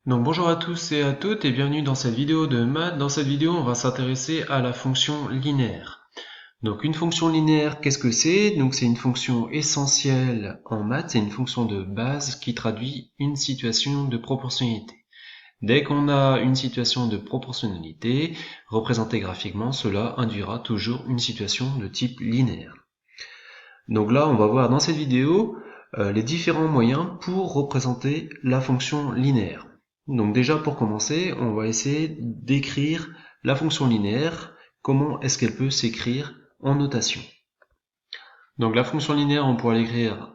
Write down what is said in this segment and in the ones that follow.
Donc bonjour à tous et à toutes et bienvenue dans cette vidéo de maths. Dans cette vidéo, on va s'intéresser à la fonction linéaire. Donc une fonction linéaire, qu'est-ce que c'est? Donc c'est une fonction essentielle en maths, c'est une fonction de base qui traduit une situation de proportionnalité. Dès qu'on a une situation de proportionnalité, représentée graphiquement, cela induira toujours une situation de type linéaire. Donc là, on va voir dans cette vidéo les différents moyens pour représenter la fonction linéaire. Donc déjà, pour commencer, on va essayer d'écrire la fonction linéaire. Comment est-ce qu'elle peut s'écrire en notation? Donc la fonction linéaire, on pourra l'écrire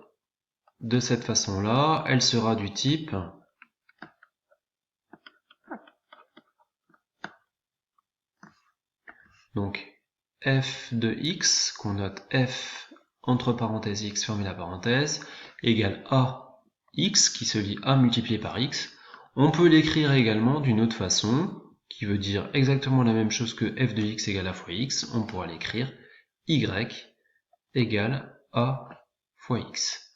de cette façon-là. Elle sera du type donc f de x, qu'on note f entre parenthèses x, fermez la parenthèse, égale a x, qui se lit a multiplié par x. On peut l'écrire également d'une autre façon, qui veut dire exactement la même chose que f de x égale a fois x. On pourra l'écrire y égale a fois x.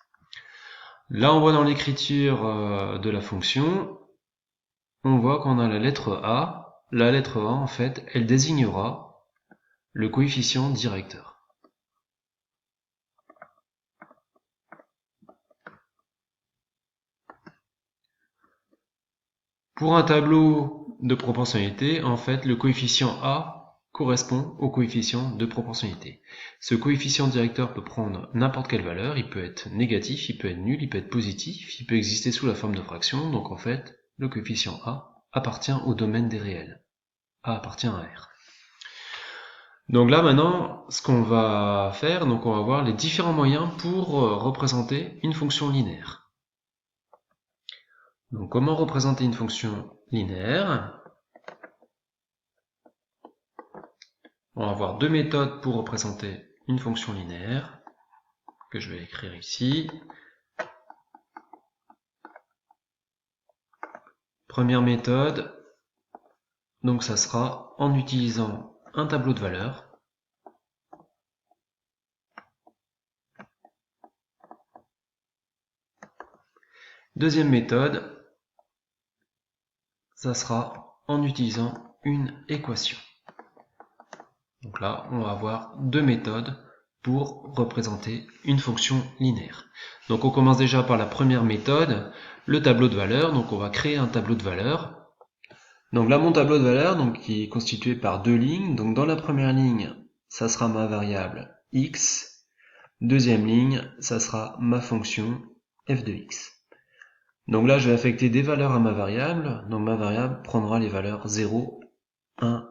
Là, on voit dans l'écriture de la fonction, on voit qu'on a la lettre A. La lettre A, en fait, elle désignera le coefficient directeur. Pour un tableau de proportionnalité, en fait, le coefficient A correspond au coefficient de proportionnalité. Ce coefficient directeur peut prendre n'importe quelle valeur, il peut être négatif, il peut être nul, il peut être positif, il peut exister sous la forme de fraction, donc en fait, le coefficient A appartient au domaine des réels. A appartient à R. Donc là maintenant, ce qu'on va faire, donc on va voir les différents moyens pour représenter une fonction linéaire. Donc comment représenter une fonction linéaire? On va avoir deux méthodes pour représenter une fonction linéaire, que je vais écrire ici. Première méthode, donc ça sera en utilisant un tableau de valeurs. Deuxième méthode, ça sera en utilisant une équation. Donc là, on va avoir deux méthodes pour représenter une fonction linéaire. Donc on commence déjà par la première méthode, le tableau de valeurs. Donc on va créer un tableau de valeurs. Donc là, mon tableau de valeurs, donc, qui est constitué par deux lignes. Donc dans la première ligne, ça sera ma variable x. Deuxième ligne, ça sera ma fonction f de x. Donc là, je vais affecter des valeurs à ma variable. Donc ma variable prendra les valeurs 0, 1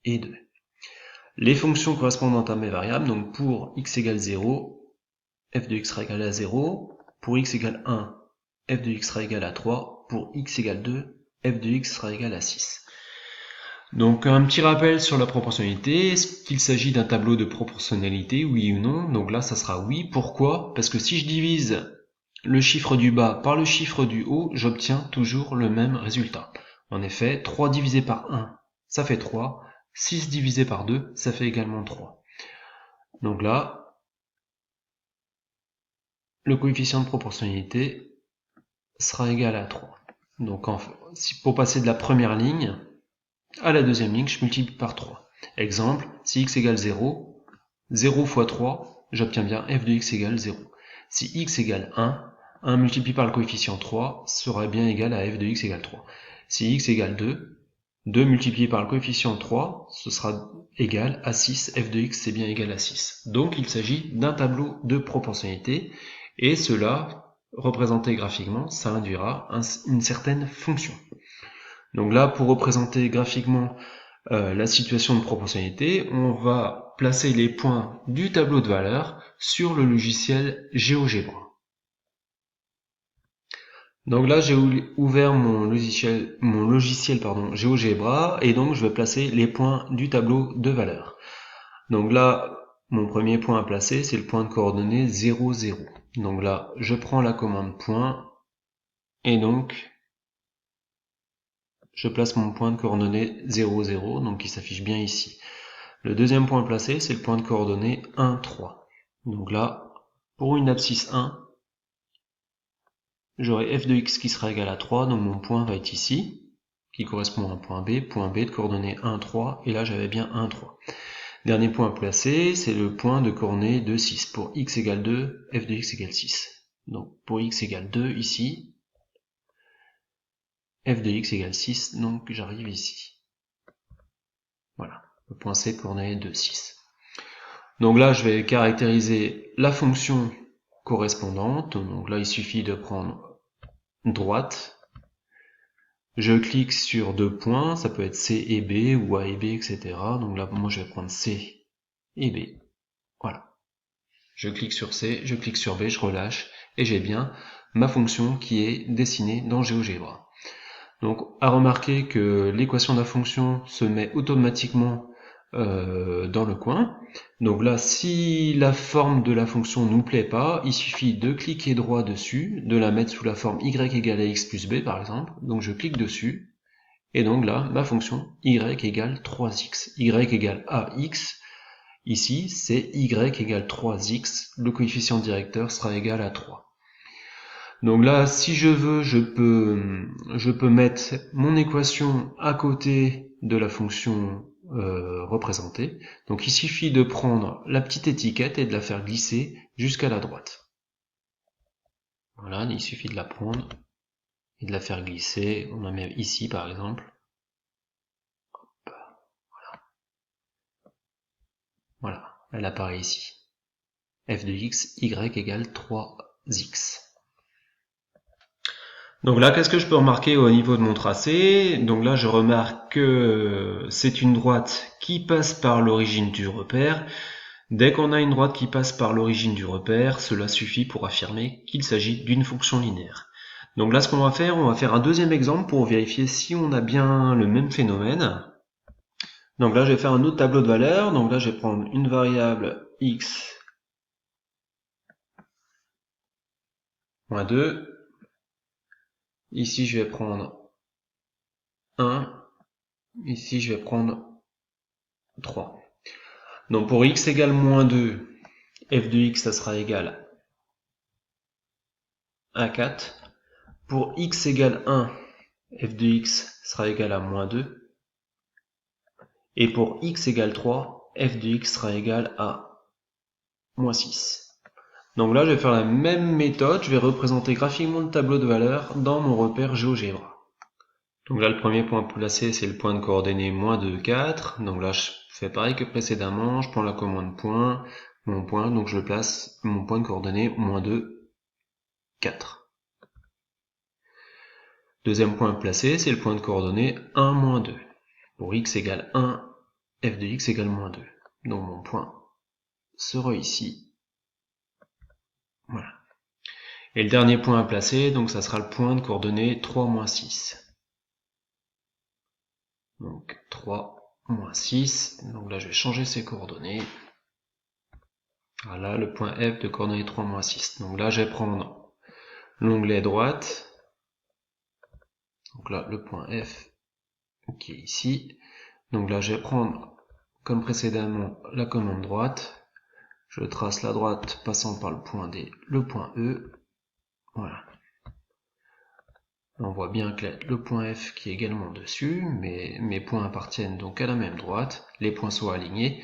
et 2. Les fonctions correspondantes à mes variables, donc pour x égale 0, f de x sera égal à 0. Pour x égale 1, f de x sera égal à 3. Pour x égale 2, f de x sera égal à 6. Donc un petit rappel sur la proportionnalité, est-ce qu'il s'agit d'un tableau de proportionnalité, oui ou non? Donc là ça sera oui, pourquoi? Parce que si je divise le chiffre du bas par le chiffre du haut, j'obtiens toujours le même résultat. En effet, 3 divisé par 1, ça fait 3, 6 divisé par 2, ça fait également 3. Donc là, le coefficient de proportionnalité sera égal à 3. Donc pour passer de la première ligne à la deuxième ligne, je multiplie par 3. Exemple, si x égale 0, 0 fois 3, j'obtiens bien f de x égale 0. Si x égale 1 multiplié par le coefficient 3 sera bien égal à f de x égale 3. Si x égale 2, 2 multiplié par le coefficient 3, ce sera égal à 6, f de x c'est bien égal à 6. Donc il s'agit d'un tableau de proportionnalité, et cela, représenté graphiquement, ça induira une certaine fonction. Donc là, pour représenter graphiquement la situation de proportionnalité, on va placer les points du tableau de valeurs sur le logiciel GeoGebra. Donc là, j'ai ouvert mon logiciel GeoGebra, et donc je vais placer les points du tableau de valeurs. Donc là, mon premier point à placer, c'est le point de coordonnées 0, 0. Donc là, je prends la commande point, et donc je place mon point de coordonnées 0, 0, donc qui s'affiche bien ici. Le deuxième point placé, c'est le point de coordonnées 1, 3. Donc là, pour une abscisse 1, j'aurai f de x qui sera égal à 3, donc mon point va être ici, qui correspond à un point B de coordonnées 1, 3, et là j'avais bien 1, 3. Dernier point à placer, c'est le point de coordonnées de 6. Pour x égale 2, f de x égale 6. Donc pour x égale 2, ici, f de x égale 6, donc j'arrive ici. Voilà, le point C coordonnées de 6. Donc là, je vais caractériser la fonction correspondante. Donc là, il suffit de prendre droite. Je clique sur deux points, ça peut être C et B, ou A et B, etc. Donc là, moi, je vais prendre C et B. Voilà. Je clique sur C, je clique sur B, je relâche, et j'ai bien ma fonction qui est dessinée dans GeoGebra. Donc, à remarquer que l'équation de la fonction se met automatiquement dans le coin. Donc là, si la forme de la fonction nous plaît pas, il suffit de cliquer droit dessus, de la mettre sous la forme y égale à x plus b par exemple. Donc je clique dessus, et donc là, ma fonction y égale 3x. Y égale ax, ici c'est y égale 3x, le coefficient directeur sera égal à 3. Donc là, si je veux, je peux mettre mon équation à côté de la fonction représentée. Donc il suffit de prendre la petite étiquette et de la faire glisser jusqu'à la droite. Voilà, il suffit de la prendre et de la faire glisser. On la met ici par exemple. Hop, voilà, elle apparaît ici. F de x, y égale 3x. Donc là, qu'est-ce que je peux remarquer au niveau de mon tracé? Donc là, je remarque que c'est une droite qui passe par l'origine du repère. Dès qu'on a une droite qui passe par l'origine du repère, cela suffit pour affirmer qu'il s'agit d'une fonction linéaire. Donc là, ce qu'on va faire un deuxième exemple pour vérifier si on a bien le même phénomène. Donc là, je vais faire un autre tableau de valeurs. Donc là, je vais prendre une variable x moins 2. Ici, je vais prendre 1. Ici, je vais prendre 3. Donc pour x égale moins 2, f de x, ça sera égal à 4. Pour x égale 1, f de x sera égal à moins 2. Et pour x égale 3, f de x sera égal à moins 6. Donc là, je vais faire la même méthode. Je vais représenter graphiquement le tableau de valeurs dans mon repère GeoGebra. Donc là, le premier point placé, c'est le point de coordonnées moins 2, 4. Donc là, je fais pareil que précédemment. Je prends la commande point, mon point, donc je place mon point de coordonnées moins 2, 4. Deuxième point placé, c'est le point de coordonnées 1, moins 2. Pour x égale 1, f de x égale moins 2. Donc mon point sera ici. Voilà. Et le dernier point à placer, donc ça sera le point de coordonnées 3, moins 6. Donc 3, moins 6. Donc là, je vais changer ces coordonnées. Voilà, le point F de coordonnées 3, moins 6. Donc là, je vais prendre l'onglet droite. Donc là, le point F qui est ici. Donc là, je vais prendre, comme précédemment, la commande droite. Je trace la droite passant par le point D, le point E. Voilà. On voit bien que le point F qui est également dessus, mais mes points appartiennent donc à la même droite. Les points sont alignés.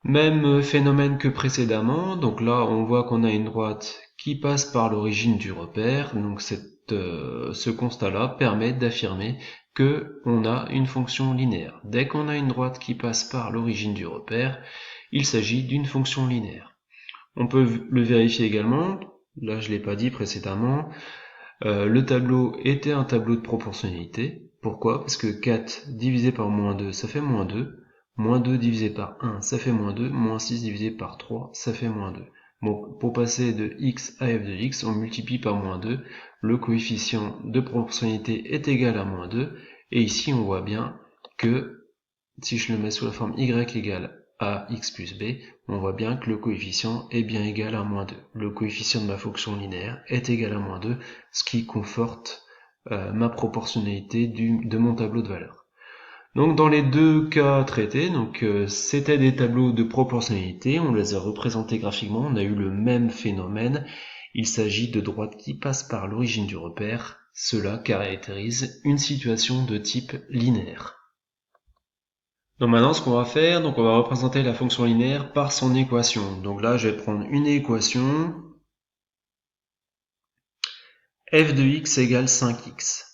Même phénomène que précédemment. Donc là, on voit qu'on a une droite qui passe par l'origine du repère. Donc ce constat-là permet d'affirmer que on a une fonction linéaire. Dès qu'on a une droite qui passe par l'origine du repère, il s'agit d'une fonction linéaire. On peut le vérifier également. Là, je ne l'ai pas dit précédemment. Le tableau était un tableau de proportionnalité. Pourquoi? Parce que 4 divisé par moins 2, ça fait moins 2. Moins 2 divisé par 1, ça fait moins 2. Moins 6 divisé par 3, ça fait moins 2. Bon, pour passer de x à f de x, on multiplie par moins 2. Le coefficient de proportionnalité est égal à moins 2. Et ici, on voit bien que si je le mets sous la forme y égale à x plus b, on voit bien que le coefficient est bien égal à moins 2. Le coefficient de ma fonction linéaire est égal à moins 2, ce qui conforte ma proportionnalité de mon tableau de valeurs. Donc dans les deux cas traités, c'était des tableaux de proportionnalité, on les a représentés graphiquement, on a eu le même phénomène, Il s'agit de droites qui passent par l'origine du repère. Cela caractérise une situation de type linéaire. Donc maintenant, ce qu'on va faire, on va représenter la fonction linéaire par son équation. Donc là, je vais prendre une équation f de x égale 5x.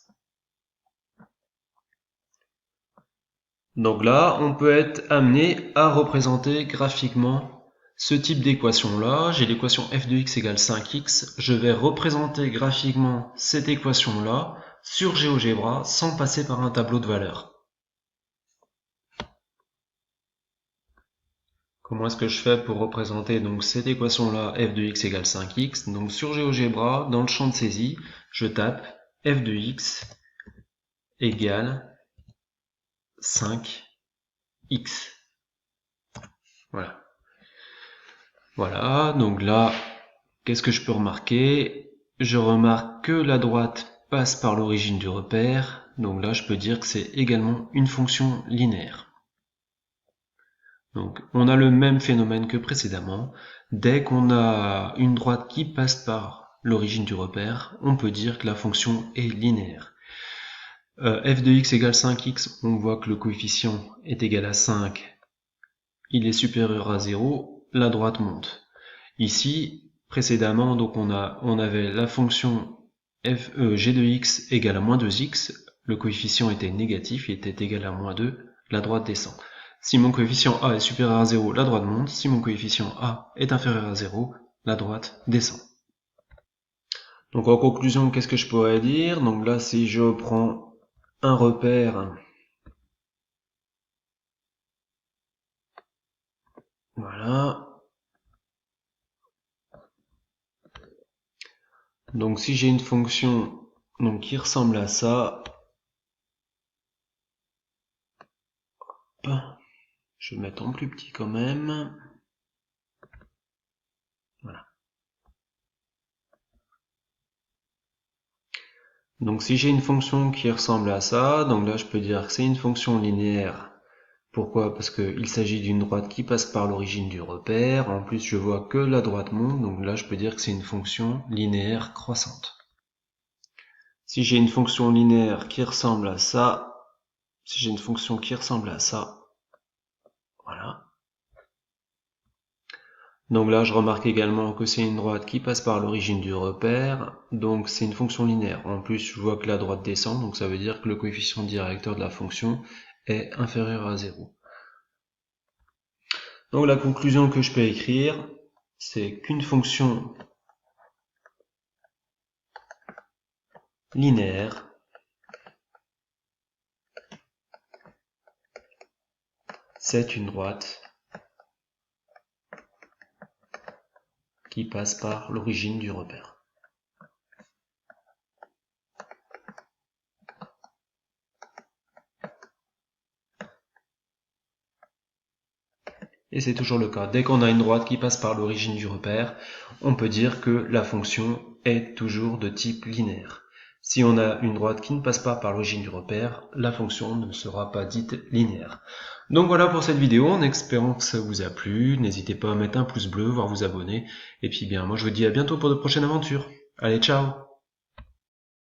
Donc là, on peut être amené à représenter graphiquement ce type d'équation-là. J'ai l'équation f de x égale 5x. Je vais représenter graphiquement cette équation-là sur GeoGebra sans passer par un tableau de valeurs. Comment est-ce que je fais pour représenter donc cette équation-là, f de x égale 5x? Donc sur GeoGebra, dans le champ de saisie, je tape f de x égale 5x. Voilà. Voilà, donc là, qu'est-ce que je peux remarquer? Je remarque que la droite passe par l'origine du repère, donc là je peux dire que c'est également une fonction linéaire. Donc on a le même phénomène que précédemment. Dès qu'on a une droite qui passe par l'origine du repère, on peut dire que la fonction est linéaire. F de x égale 5x, on voit que le coefficient est égal à 5, il est supérieur à 0, la droite monte. Ici, précédemment, donc on avait la fonction g de x égale à moins 2x, le coefficient était négatif, il était égal à moins 2, la droite descend. Si mon coefficient a est supérieur à 0, la droite monte. Si mon coefficient a est inférieur à 0, la droite descend. Donc en conclusion, qu'est-ce que je pourrais dire? Donc là, si je prends un repère, voilà. Donc si j'ai une fonction qui ressemble à ça, je vais mettre en plus petit quand même. Voilà. Donc si j'ai une fonction qui ressemble à ça, donc là je peux dire que c'est une fonction linéaire. Pourquoi? Parce qu'il s'agit d'une droite qui passe par l'origine du repère. En plus, je vois que la droite monte, donc là je peux dire que c'est une fonction linéaire croissante. Si j'ai une fonction linéaire qui ressemble à ça, voilà. Donc là, je remarque également que c'est une droite qui passe par l'origine du repère, donc c'est une fonction linéaire. En plus, je vois que la droite descend, donc ça veut dire que le coefficient directeur de la fonction est inférieur à 0. Donc la conclusion que je peux écrire, c'est qu'une fonction linéaire c'est une droite qui passe par l'origine du repère. Et c'est toujours le cas. Dès qu'on a une droite qui passe par l'origine du repère, on peut dire que la fonction est toujours de type linéaire. Si on a une droite qui ne passe pas par l'origine du repère, la fonction ne sera pas dite linéaire. Donc voilà pour cette vidéo, en espérant que ça vous a plu. N'hésitez pas à mettre un pouce bleu, voire vous abonner. Et puis bien, moi je vous dis à bientôt pour de prochaines aventures. Allez, ciao!